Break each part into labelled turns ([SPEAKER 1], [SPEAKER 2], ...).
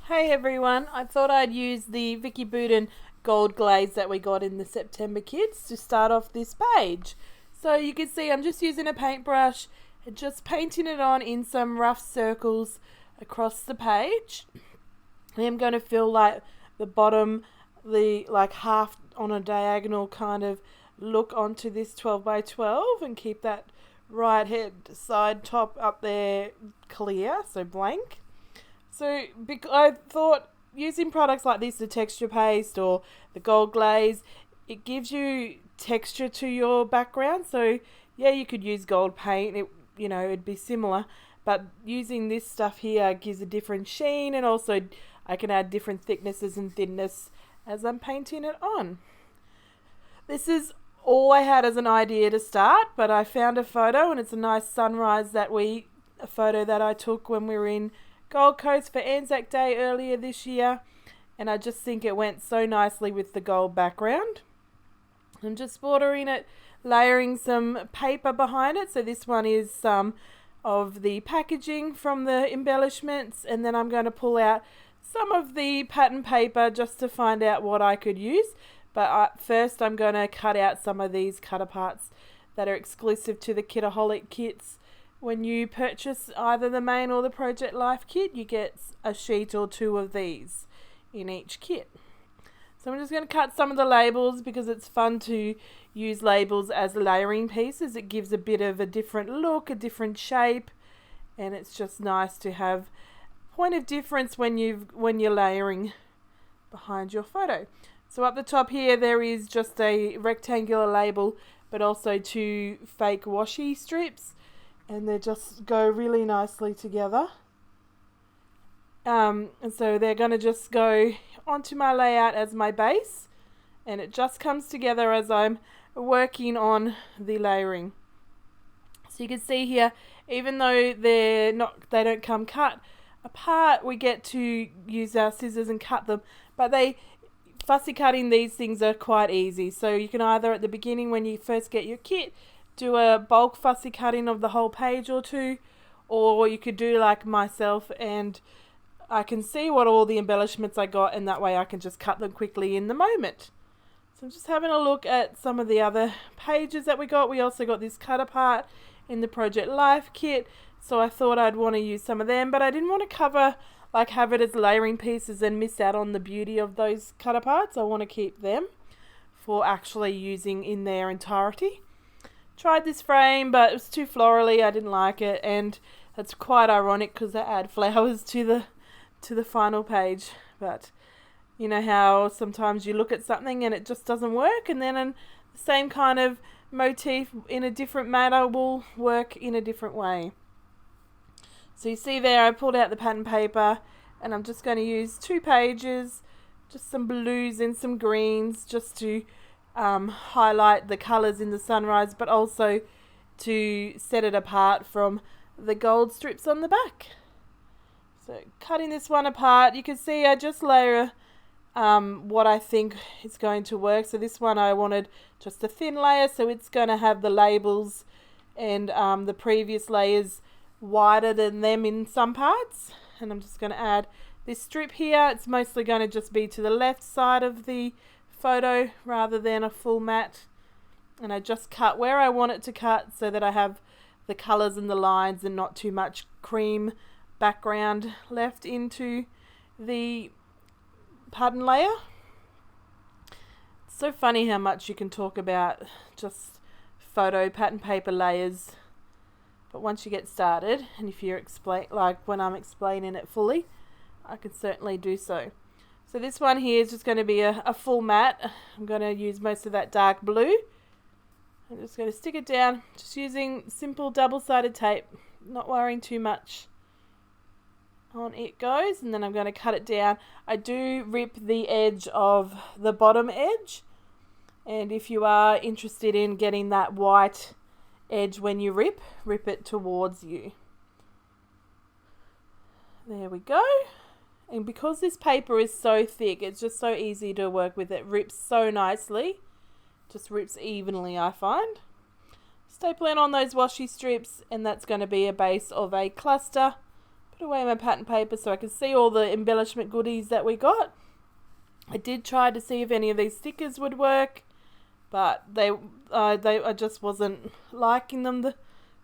[SPEAKER 1] Hey everyone, I thought I'd use the Vicky Buden gold glaze that we got in the September kits to start off this page. So you can see I'm just using a paintbrush and just painting it on in some rough circles across the page. I am going to fill like the bottom, the like half on a diagonal kind of look onto this 12 by 12 and keep that right head side top up there clear, so blank. So I thought using products like this, the texture paste or the gold glaze, it gives you texture to your background. So yeah, you could use gold paint, it'd be similar, but using this stuff here gives a different sheen, and also I can add different thicknesses and thinness as I'm painting it on. This is all I had as an idea to start, but I found a photo, and it's a nice sunrise a photo that I took when we were in Gold Coast for Anzac Day earlier this year, and I just think it went so nicely with the gold background. I'm just bordering it, layering some paper behind it. So this one is some of the packaging from the embellishments, and then I'm going to pull out some of the pattern paper just to find out what I could use. But first I'm going to cut out some of these cut aparts that are exclusive to the Kitaholic Kits. When you purchase either the main or the Project Life kit, you get a sheet or two of these in each kit. So I'm just going to cut some of the labels because it's fun to use labels as layering pieces. It gives a bit of a different look, a different shape, and it's just nice to have point of difference when you're layering behind your photo. So up the top here there is just a rectangular label, but also two fake washi strips, and they just go really nicely together. And so they're going to just go onto my layout as my base, and it just comes together as I'm working on the layering. So you can see here, even though they don't come cut apart, we get to use our scissors and cut them. But fussy cutting these things are quite easy. So you can either at the beginning when you first get your kit do a bulk fussy cutting of the whole page or two, or you could do like myself and I can see what all the embellishments I got, and that way I can just cut them quickly in the moment. So I'm just having a look at some of the other pages that we got. We also got this cut apart in the Project Life kit, so I thought I'd want to use some of them, but I didn't want to have it as layering pieces and miss out on the beauty of those cut aparts. I want to keep them for actually using in their entirety. Tried this frame, but it was too florally. I didn't like it, and it's quite ironic because they add flowers to the final page. But you know how sometimes you look at something and it just doesn't work, and then the same kind of motif in a different manner will work in a different way. So you see there I pulled out the pattern paper, and I'm just going to use 2 pages, just some blues and some greens, just to highlight the colours in the sunrise, but also to set it apart from the gold strips on the back. So cutting this one apart, you can see I just layer what I think is going to work. So this one I wanted just a thin layer, so it's going to have the labels and the previous layers wider than them in some parts. And I'm just going to add this strip here. It's mostly going to just be to the left side of the photo rather than a full mat, and I just cut where I want it to cut so that I have the colours and the lines and not too much cream background left into the pattern layer. It's so funny how much you can talk about just photo pattern paper layers, but once you get started, and if you're when I'm explaining it fully, I can certainly do so. So this one here is just going to be a full mat. I'm going to use most of that dark blue. I'm just going to stick it down, just using simple double-sided tape, not worrying too much. On it goes, and then I'm going to cut it down. I do rip the edge of the bottom edge, and if you are interested in getting that white edge when you rip it towards you. There we go. And because this paper is so thick, it's just so easy to work with. It rips so nicely. Just rips evenly, I find. Stapling on those washi strips, and that's going to be a base of a cluster put away my pattern paper so I can see all the embellishment goodies that we got. I did try to see if any of these stickers would work, but I just wasn't liking them.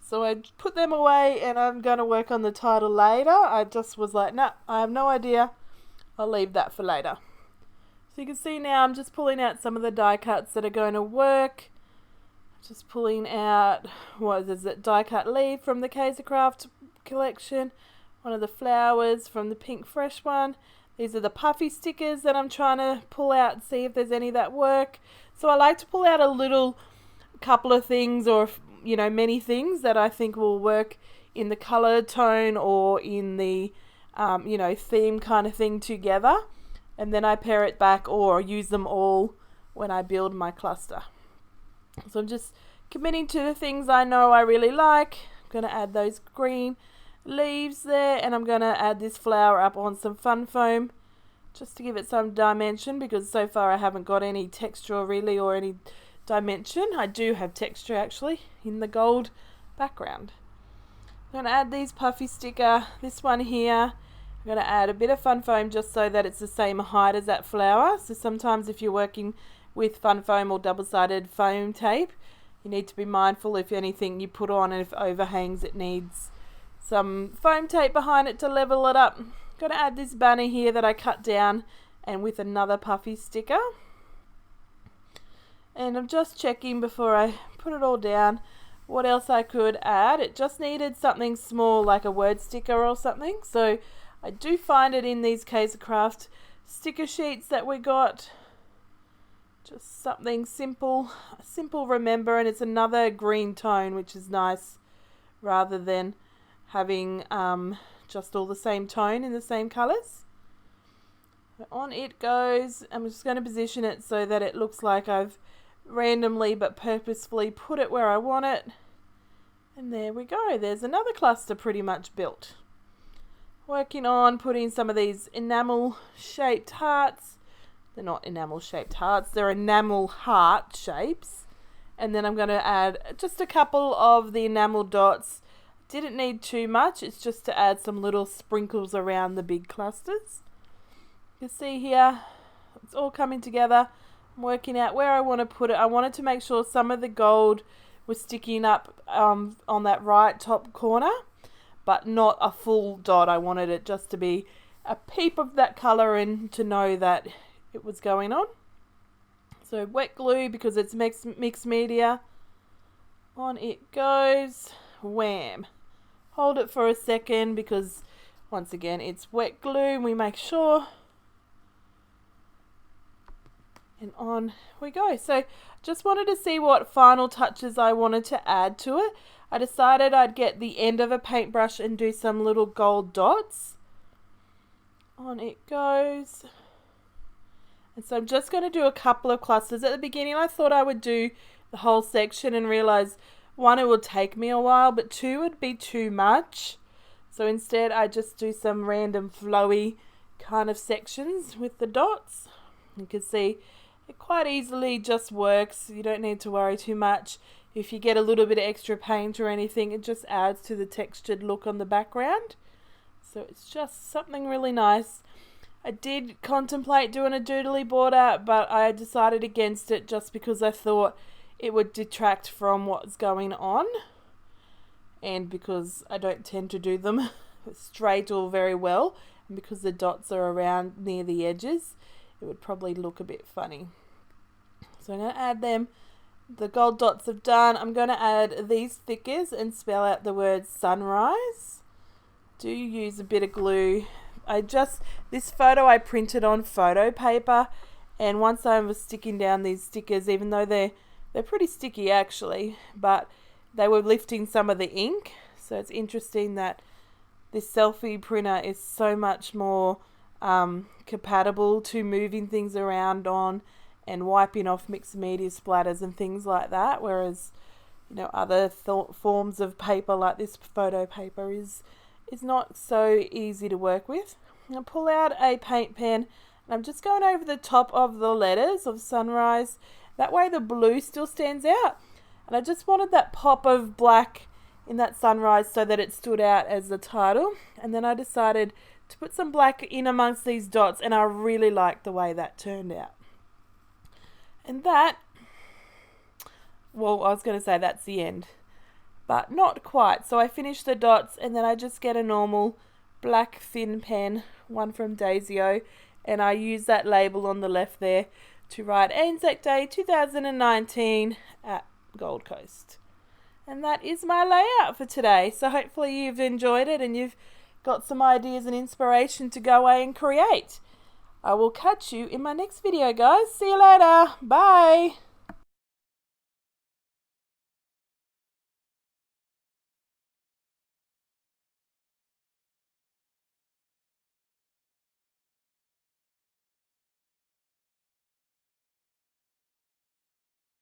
[SPEAKER 1] So I put them away, and I'm going to work on the title later. I just was like, nah, I have no idea. I'll leave that for later. So you can see now I'm just pulling out some of the die cuts that are going to work. Just pulling out, what is it, die cut leaf from the Craft collection. One of the flowers from the Pink Fresh one. These are the puffy stickers that I'm trying to pull out and see if there's any that work. So I like to pull out a couple of things, or many things that I think will work in the color tone or in the theme kind of thing together, and then I pair it back or use them all when I build my cluster. So I'm just committing to the things I know I really like. I'm going to add those green leaves there, and I'm going to add this flower up on some fun foam just to give it some dimension, because so far I haven't got any texture really, or any dimension. I do have texture actually in the gold background. I'm going to add these puffy sticker, this one here. I'm going to add a bit of fun foam just so that it's the same height as that flower. So sometimes if you're working with fun foam or double-sided foam tape, you need to be mindful if anything you put on, and if it overhangs, it needs some foam tape behind it to level it up. I'm going to add this banner here that I cut down, and with another puffy sticker. And I'm just checking before I put it all down what else I could add. It just needed something small, like a word sticker or something. So I do find it in these Craft sticker sheets that we got. Just something simple, a simple remember, and it's another green tone, which is nice, rather than having just all the same tone in the same colours. On it goes. I'm just going to position it so that it looks like I've randomly but purposefully put it where I want it. And there we go. There's another cluster pretty much built. Working on putting some of these enamel shaped hearts. They're not enamel shaped hearts, they're enamel heart shapes. And then I'm going to add just a couple of the enamel dots. Didn't need too much, it's just to add some little sprinkles around the big clusters. You can see here, it's all coming together. I'm working out where I want to put it. I wanted to make sure some of the gold was sticking up on that right top corner, but not a full dot. I wanted it just to be a peep of that colour and to know that it was going on. So wet glue, because it's mixed media. On it goes. Wham. Hold it for a second, because once again it's wet glue, and we make sure. And on we go. So just wanted to see what final touches I wanted to add to it. I decided I'd get the end of a paintbrush and do some little gold dots. On it goes. And so I'm just going to do a couple of clusters. At the beginning I thought I would do the whole section, and realized, one, it would take me a while, but two, would be too much. So instead I just do some random flowy kind of sections with the dots. You can see it quite easily just works. You don't need to worry too much. If you get a little bit of extra paint or anything, it just adds to the textured look on the background. So it's just something really nice. I did contemplate doing a doodly border, but I decided against it just because I thought it would detract from what's going on, and because I don't tend to do them straight or very well, and because the dots are around near the edges, it would probably look a bit funny. So I'm going to add them. The gold dots have done. I'm going to add these stickers and spell out the word sunrise. Do use a bit of glue. This photo I printed on photo paper, and once I was sticking down these stickers, even though they're pretty sticky actually, but they were lifting some of the ink. So it's interesting that this selfie printer is so much more compatible to moving things around on and wiping off mixed media splatters and things like that, whereas other forms of paper like this photo paper is not so easy to work with. I'm going to pull out a paint pen, and I'm just going over the top of the letters of sunrise. That way the blue still stands out. And I just wanted that pop of black in that sunrise so that it stood out as the title. And then I decided to put some black in amongst these dots, and I really liked the way that turned out. And that, well, I was going to say that's the end, but not quite. So I finish the dots, and then I just get a normal black thin pen, one from Daisy-O, and I use that label on the left there to write Anzac Day 2019 at Gold Coast. And that is my layout for today. So hopefully you've enjoyed it and you've got some ideas and inspiration to go away and create. I will catch you in my next video, guys. See you later. Bye.